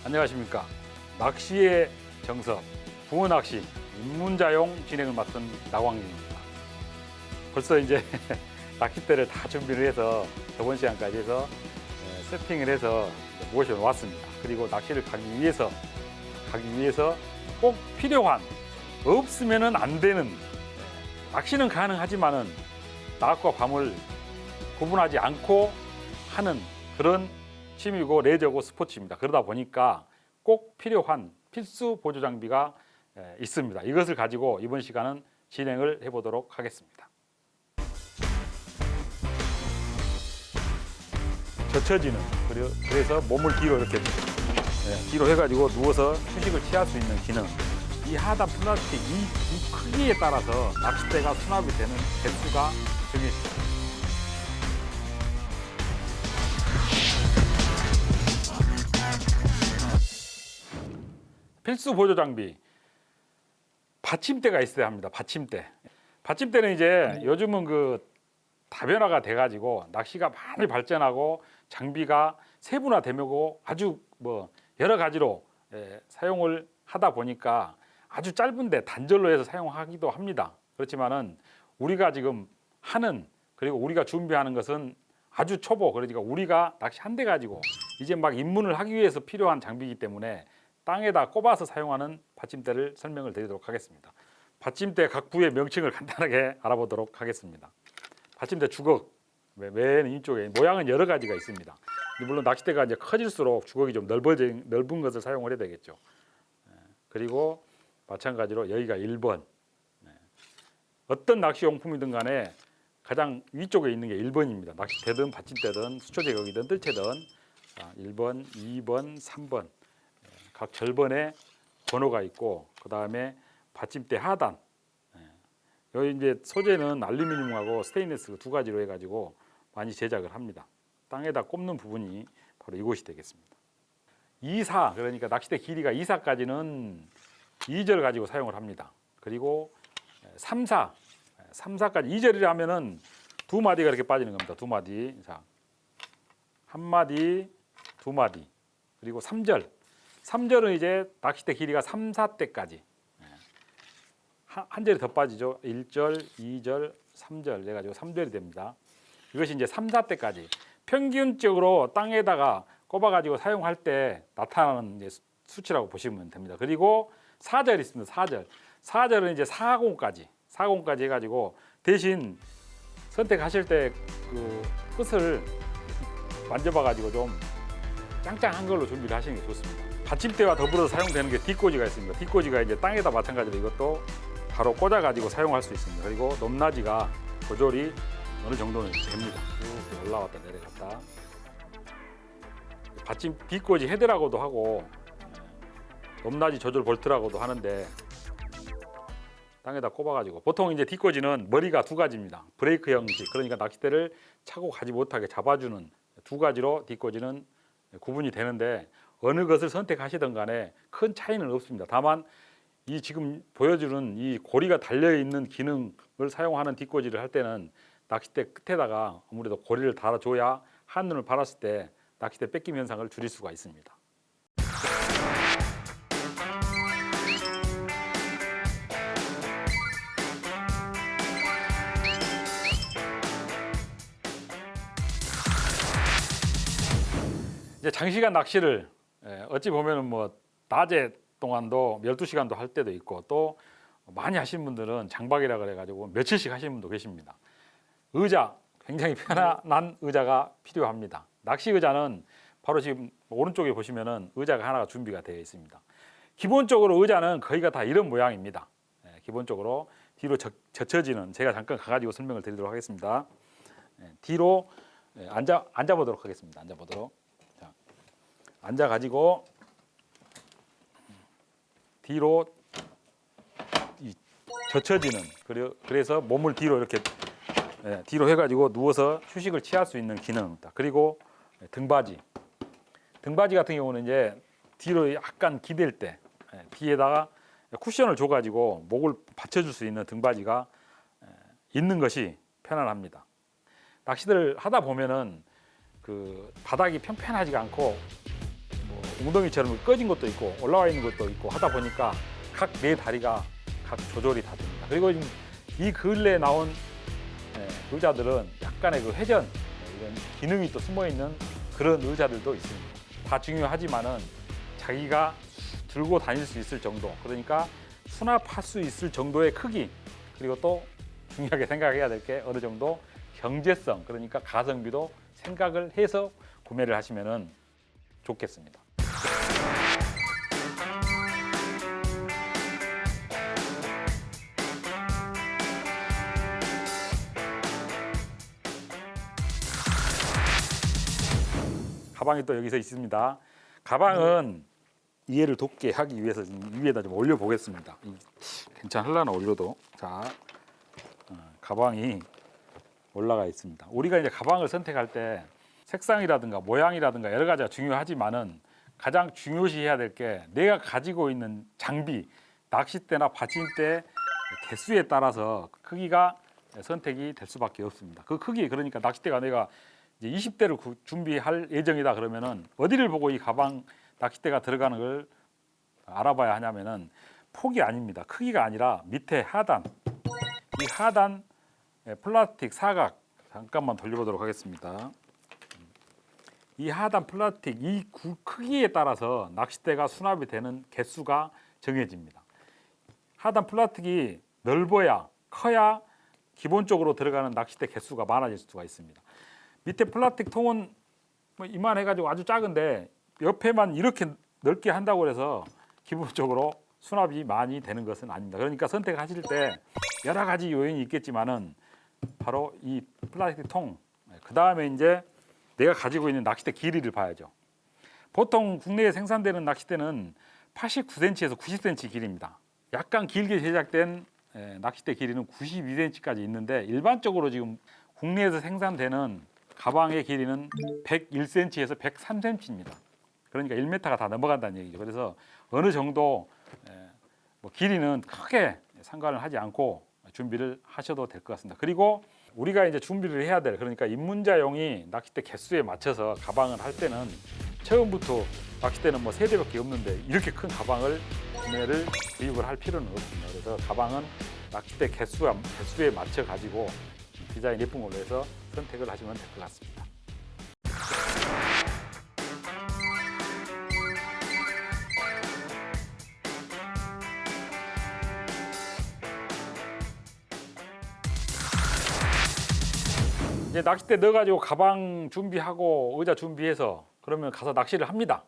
안녕하십니까. 낚시의 정석, 붕어낚시 입문자용 진행을 맡은 나광진입니다. 벌써 이제 낚싯대를 다 준비를 해서 저번 시간까지 해서 세팅을 해서 모셔놓았습니다. 그리고 낚시를 가기 위해서 꼭 필요한, 없으면은 안 되는, 낚시는 가능하지만은 낮과 밤을 구분하지 않고 하는 그런 취미고 레저고 스포츠입니다. 그러다 보니까 꼭 필요한 필수 보조 장비가 있습니다. 이것을 가지고 이번 시간은 진행을 해보도록 하겠습니다. 젖혀지는, 그래서 몸을 뒤로 이렇게 뒤로 해가지고 누워서 휴식을 취할 수 있는 기능. 이 하단 플라스틱 이 크기에 따라서 낚싯대가 수납이 되는 개수가 정해집니다. 필수 보조 장비, 받침대가 있어야 합니다. 받침대는 이제 요즘은 그 다변화가 돼가지고 낚시가 많이 발전하고 장비가 세분화되고 아주 여러 가지로 사용을 하다 보니까 아주 짧은데 단절로 해서 사용하기도 합니다. 그렇지만은 우리가 지금 하는, 그리고 우리가 준비하는 것은 아주 초보, 그러니까 우리가 낚시 한 대 가지고 이제 막 입문을 하기 위해서 필요한 장비이기 때문에 땅에다 꼽아서 사용하는 받침대를 설명을 드리도록 하겠습니다. 받침대 각 부의 명칭을 간단하게 알아보도록 하겠습니다. 받침대 주걱, 맨 이쪽에 모양은 여러 가지가 있습니다. 물론 낚싯대가 이제 커질수록 주걱이 좀 넓은 것을 사용을 해야 되겠죠. 그리고 마찬가지로 여기가 1번. 어떤 낚시용품이든 간에 가장 위쪽에 있는 게 1번입니다. 낚싯대든 받침대든 수초제격이든 뜰채든 1번, 2번, 3번 각 절번에 번호가 있고, 그 다음에 받침대 하단, 여기 이제 소재는 알루미늄하고 스테인리스 두 가지로 해가지고 많이 제작을 합니다. 땅에다 꼽는 부분이 바로 이곳이 되겠습니다. 2사, 그러니까 낚싯대 길이가 2사까지는 2절 가지고 사용을 합니다. 그리고 3사, 3사까지 2절이라 하면은 두 마디가 이렇게 빠지는 겁니다. 두 마디. 자, 한 마디, 두 마디. 그리고 3절. 3절은 이제 낚싯대 길이가 3, 4대까지. 한 절이 더 빠지죠. 1절, 2절, 3절 해가지고 3절이 됩니다. 이것이 이제 3, 4대까지. 평균적으로 땅에다가 꼽아가지고 사용할 때 나타나는 이제 수치라고 보시면 됩니다. 그리고 4절이 있습니다. 4절. 4절은 이제 40까지 해가지고 대신 선택하실 때 그 끝을 만져봐가지고 좀 짱짱한 걸로 준비를 하시는 게 좋습니다. 받침대와 더불어서 사용되는 게 뒷꽂이가 있습니다. 뒷꽂이가 이제 땅에다 마찬가지로 이것도 바로 꽂아가지고 사용할 수 있습니다. 그리고 높낮이가 조절이 어느 정도는 됩니다. 이렇게 올라왔다 내려갔다. 받침 뒷꽂이 헤드라고도 하고 높낮이 조절 볼트라고도 하는데, 땅에다 꼽아가지고 보통 이제 뒷꽂이는 머리가 두 가지입니다. 브레이크 형식, 그러니까 낚싯대를 차고 가지 못하게 잡아주는 두 가지로 뒷꽂이는 구분이 되는데, 어느 것을 선택하시든 간에 큰 차이는 없습니다. 다만 이 지금 보여주는 이 고리가 달려있는 기능을 사용하는 뒷꽂이를 할 때는 낚싯대 끝에다가 아무래도 고리를 달아줘야 한눈을 팔았을 때 낚싯대 뺏김 현상을 줄일 수가 있습니다. 이제 장시간 낚시를 어찌 보면은 낮에 동안도 12시간도 할 때도 있고, 또 많이 하시는 분들은 장박이라 그래가지고 며칠씩 하시는 분도 계십니다. 의자, 굉장히 편안한 의자가 필요합니다. 낚시 의자는 바로 지금 오른쪽에 보시면은 의자가 하나가 준비가 되어 있습니다. 기본적으로 의자는 거의가 다 이런 모양입니다. 기본적으로 뒤로 젖혀지는, 제가 잠깐 가가지고 설명을 드리도록 하겠습니다. 뒤로 앉아보도록 하겠습니다. 앉아가지고 뒤로 젖혀지는, 그래서 몸을 뒤로 이렇게 뒤로 해가지고 누워서 휴식을 취할 수 있는 기능입니다. 그리고 등받이 같은 경우는 이제 뒤로 약간 기댈 때 뒤에다가 쿠션을 줘가지고 목을 받쳐줄 수 있는 등받이가 있는 것이 편안합니다. 낚시를 하다 보면은 그 바닥이 평평하지가 않고 웅덩이처럼 꺼진 것도 있고 올라와 있는 것도 있고 하다 보니까 각 네 다리가 각 조절이 다 됩니다. 그리고 지금 이 근래에 나온 의자들은 약간의 그 회전 이런 기능이 또 숨어 있는 그런 의자들도 있습니다. 다 중요하지만은 자기가 들고 다닐 수 있을 정도, 그러니까 수납할 수 있을 정도의 크기, 그리고 또 중요하게 생각해야 될 게 어느 정도 경제성, 그러니까 가성비도 생각을 해서 구매를 하시면은 좋겠습니다. 가방이 또 여기서 있습니다. 가방은 이해를 돕게 하기 위해서 위에다 좀 올려 보겠습니다. 괜찮을라나 올려도. 자, 가방이 올라가 있습니다. 우리가 이제 가방을 선택할 때 색상이라든가 모양이라든가 여러 가지가 중요하지만은 가장 중요시해야 될 게 내가 가지고 있는 장비, 낚싯대나 받침대 개수에 따라서 크기가 선택이 될 수밖에 없습니다. 그 크기, 그러니까 낚싯대가 내가 이제 20대를 준비할 예정이다 그러면은 어디를 보고 이 가방 낚싯대가 들어가는 걸 알아봐야 하냐면은 폭이 아닙니다. 크기가 아니라 밑에 하단, 이 하단 플라스틱 사각 잠깐만 돌려보도록 하겠습니다. 이 하단 플라스틱 이 크기에 따라서 낚싯대가 수납이 되는 개수가 정해집니다. 하단 플라스틱이 넓어야 커야 기본적으로 들어가는 낚싯대 개수가 많아질 수가 있습니다. 밑에 플라스틱 통은 뭐 이만해가지고 아주 작은데 옆에만 이렇게 넓게 한다고 해서 기본적으로 수납이 많이 되는 것은 아닙니다. 그러니까 선택하실 때 여러 가지 요인이 있겠지만은 바로 이 플라스틱 통, 그 다음에 이제 내가 가지고 있는 낚싯대 길이를 봐야죠. 보통 국내에 생산되는 낚싯대는 89cm에서 90cm 길이입니다. 약간 길게 제작된 낚싯대 길이는 92cm까지 있는데 일반적으로 지금 국내에서 생산되는 가방의 길이는 101cm에서 103cm입니다. 그러니까 1m가 다 넘어간다는 얘기죠. 그래서 어느 정도 길이는 크게 상관을 하지 않고 준비를 하셔도 될 것 같습니다. 그리고 우리가 이제 준비를 해야 될, 그러니까 입문자용이 낚싯대 개수에 맞춰서 가방을 할 때는 처음부터 낚싯대는 뭐 3대밖에 없는데 이렇게 큰 가방을 구입을 할 필요는 없습니다. 그래서 가방은 낚싯대 개수에 맞춰 가지고 디자인 예쁜 걸로 해서 선택을 하시면 될 것 같습니다. 이제 낚싯대 넣어가지고 가방 준비하고 의자 준비해서 그러면 가서 낚시를 합니다.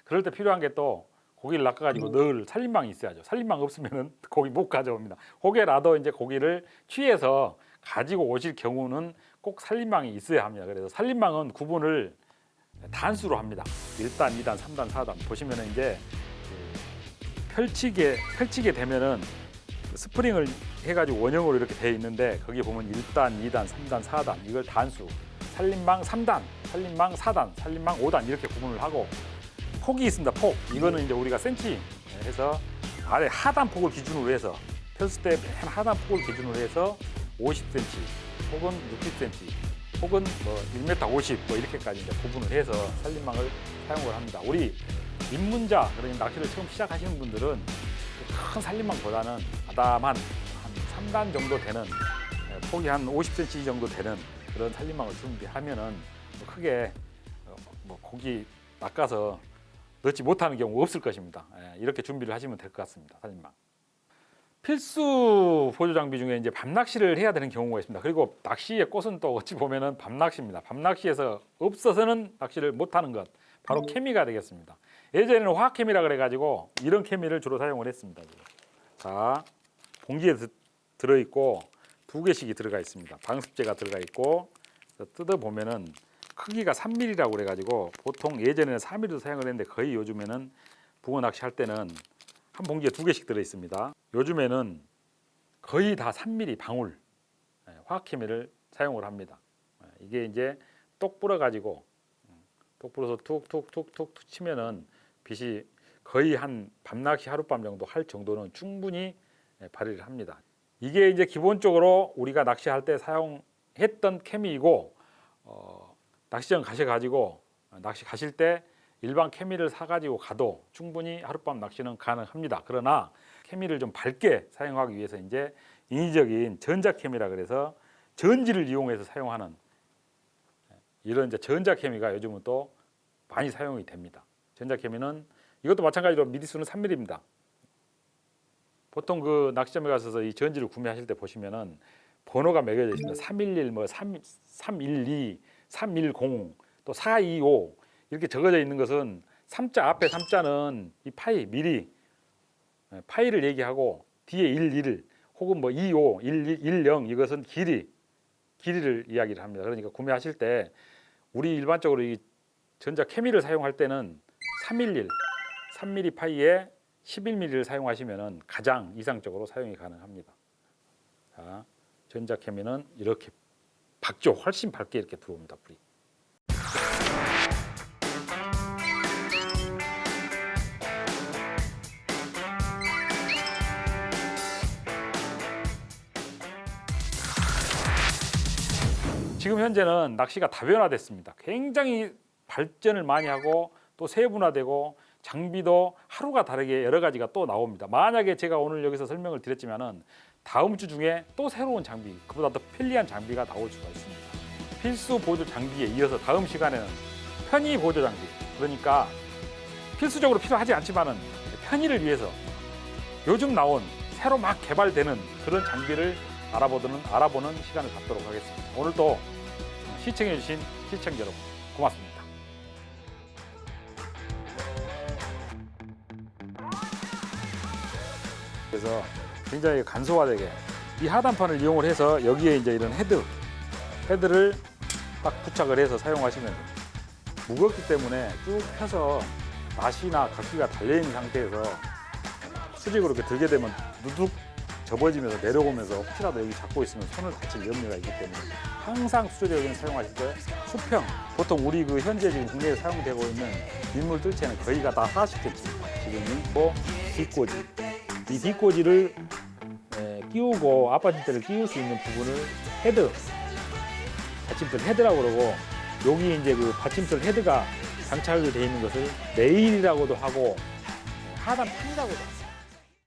그럴 때 필요한 게 또 고기를 낚아가지고 넣을 살림망이 있어야죠. 살림망 없으면은 고기 못 가져옵니다. 고개라도 이제 고기를 취해서 가지고 오실 경우는 꼭 살림망이 있어야 합니다. 그래서 살림망은 구분을 단수로 합니다. 1단, 2단, 3단, 4단 보시면은 이제 펼치게 되면은 스프링을 해가지고 원형으로 이렇게 돼 있는데 거기 보면 1단, 2단, 3단, 4단 이걸 단수, 살림망 3단, 살림망 4단, 살림망 5단 이렇게 구분을 하고 폭이 있습니다. 폭 이거는 이제 우리가 센치 해서 아래 하단 폭을 기준으로 해서 폈을 때 맨 하단 폭을 기준으로 해서 50cm 혹은 60cm 혹은 뭐 1m 50 뭐 이렇게까지 이제 구분을 해서 살림망을 사용을 합니다. 우리 입문자, 그러니까 낚시를 처음 시작하시는 분들은 큰 살림망보다는 아담한 한 3단 정도 되는 폭이 한 50cm 정도 되는 그런 살림망을 준비하면은 크게 뭐 고기 낚아서 넣지 못하는 경우 없을 것입니다. 이렇게 준비를 하시면 될 것 같습니다. 살림망. 필수 보조 장비 중에 이제 밤낚시를 해야 되는 경우가 있습니다. 그리고 낚시의 꽃은 또 어찌 보면은 밤낚시입니다. 밤낚시에서 없어서는 낚시를 못하는 것, 바로 케미가 되겠습니다. 예전에는 화학 케미라 그래가지고 이런 케미를 주로 사용을 했습니다. 자, 봉지에 들어있고 2개씩이 들어가 있습니다. 방습제가 들어가 있고 뜯어 보면은 크기가 3mm라고 그래가지고 보통 예전에는 4mm도 사용을 했는데 거의 요즘에는 붕어 낚시 할 때는 한 봉지에 2개씩 들어 있습니다. 요즘에는 거의 다 3mm 방울 화학 케미를 사용을 합니다. 이게 이제 똑 불어가지고 똑 불어서 툭툭툭툭 치면은 빛이 거의 한 밤낚시 하룻밤 정도 할 정도는 충분히 발휘를 합니다. 이게 이제 기본적으로 우리가 낚시할 때 사용했던 케미이고 낚시장 가셔가지고 낚시 가실 때 일반 케미를 사가지고 가도 충분히 하룻밤 낚시는 가능합니다. 그러나 케미를 좀 밝게 사용하기 위해서 이제 인위적인 전자케미라 그래서 전지를 이용해서 사용하는 이런 이제 전자케미가 요즘은 또 많이 사용이 됩니다. 전자케미는 이것도 마찬가지로 미리수는 3mm입니다. 보통 그 낚시점에 가셔서 이 전지를 구매하실 때 보시면은 번호가 매겨져 있습니다. 311, 뭐 312, 310, 또 425 이렇게 적어져 있는 것은 3자 앞에 3자는 이 파이 미리 파이를 얘기하고 뒤에 11 혹은 뭐 25, 10 이것은 길이를 이야기를 합니다. 그러니까 구매하실 때 우리 일반적으로 이 전자 케미를 사용할 때는 311, 3mm 파이에 11mm를 사용하시면 가장 이상적으로 사용이 가능합니다. 자, 전자 케미는 이렇게 밝죠. 훨씬 밝게 이렇게 들어옵니다. 불이. 지금 현재는 낚시가 다변화됐습니다. 굉장히 발전을 많이 하고 또 세분화되고 장비도 하루가 다르게 여러 가지가 또 나옵니다. 만약에 제가 오늘 여기서 설명을 드렸지만은 다음 주 중에 또 새로운 장비, 그보다 더 편리한 장비가 나올 수가 있습니다. 필수 보조 장비에 이어서 다음 시간에는 편의 보조 장비, 그러니까 필수적으로 필요하지 않지만은 편의를 위해서 요즘 나온 새로 막 개발되는 그런 장비를 알아보는 시간을 갖도록 하겠습니다. 오늘도 시청해주신 시청자 여러분 고맙습니다. 그래서 굉장히 간소화되게 이 하단판을 이용을 해서 여기에 이제 이런 헤드를 딱 부착을 해서 사용하시면 됩니다. 무겁기 때문에 쭉 펴서 낫이나 각기가 달려있는 상태에서 수직으로 이렇게 들게 되면 누둑 접어지면서 내려오면서 혹시라도 여기 잡고 있으면 손을 다칠 위험리가 있기 때문에 항상 수조적인 사용하실 때 수평, 보통 우리 그 현재 지금 국내에 사용되고 있는 민물 뜰채는 거의가 다 40cm 지금이 뒷꽂이, 이 뒷꽂이를 끼우고 앞받침대를 끼울 수 있는 부분을 헤드, 받침대 헤드라고 그러고 여기 이제 그 받침대 헤드가 장착이 되어 있는 것을 레일이라고도 하고 하단판이라고도 합니다.